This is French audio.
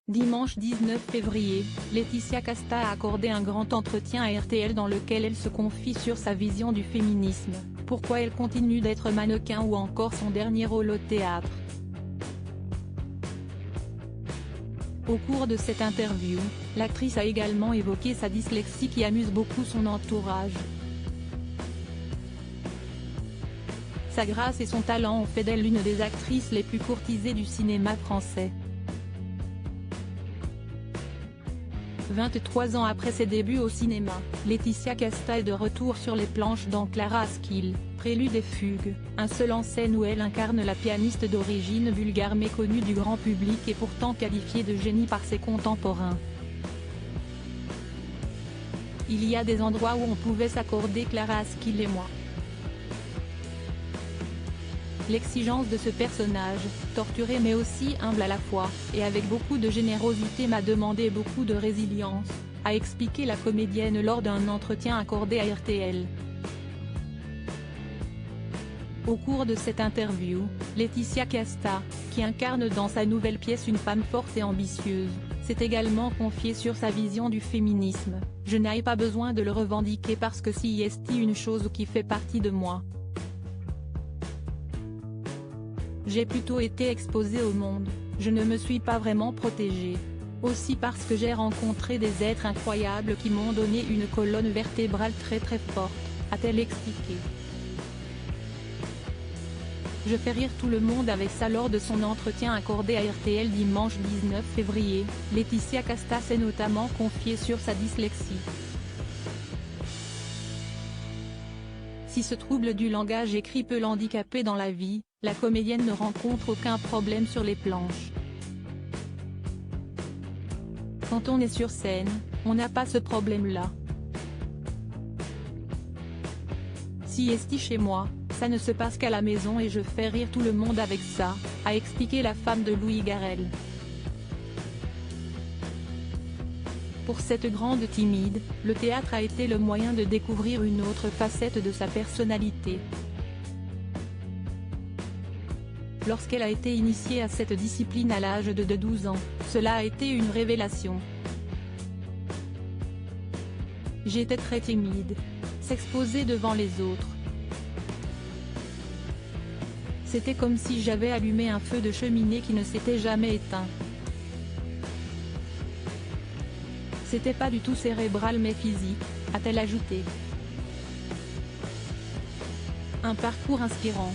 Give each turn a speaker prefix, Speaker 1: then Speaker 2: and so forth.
Speaker 1: Dimanche 19 février, Laetitia Casta a accordé un grand entretien à RTL dans lequel elle se confie sur sa vision du féminisme, pourquoi elle continue d'être mannequin ou encore son dernier rôle au théâtre. Au cours de cette interview, l'actrice a également évoqué sa dyslexie qui amuse beaucoup son entourage. Sa grâce et son talent ont fait d'elle l'une des actrices les plus courtisées du cinéma français. 23 ans après ses débuts au cinéma, Laetitia Casta est de retour sur les planches dans Clara Askill, Prélude et Fugue, un seul en scène où elle incarne la pianiste d'origine bulgare méconnue du grand public et pourtant qualifiée de génie par ses contemporains. Il y a des endroits où on pouvait s'accorder Clara Askill et moi. L'exigence de ce personnage, torturé mais aussi humble à la fois, et avec beaucoup de générosité m'a demandé beaucoup de résilience, a expliqué la comédienne lors d'un entretien accordé à RTL. Au cours de cette interview, Laetitia Casta, qui incarne dans sa nouvelle pièce une femme forte et ambitieuse, s'est également confiée sur sa vision du féminisme. « Je n'ai pas besoin de le revendiquer parce que si est une chose qui fait partie de moi. J'ai plutôt été exposée au monde, je ne me suis pas vraiment protégée. Aussi parce que j'ai rencontré des êtres incroyables qui m'ont donné une colonne vertébrale très forte, a-t-elle expliqué. Je fais rire tout le monde avec ça. Lors de son entretien accordé à RTL dimanche 19 février, Laetitia Casta s'est notamment confiée sur sa dyslexie. Si ce trouble du langage écrit peut l'handicaper dans la vie, la comédienne ne rencontre aucun problème sur les planches. Quand on est sur scène, on n'a pas ce problème-là. Si est chez moi, ça ne se passe qu'à la maison et je fais rire tout le monde avec ça, a expliqué la femme de Louis Garrel. Pour cette grande timide, le théâtre a été le moyen de découvrir une autre facette de sa personnalité. Lorsqu'elle a été initiée à cette discipline à l'âge de 12 ans, cela a été une révélation. J'étais très timide. S'exposer devant les autres. C'était comme si j'avais allumé un feu de cheminée qui ne s'était jamais éteint. C'était pas du tout cérébral mais physique, a-t-elle ajouté. Un parcours inspirant.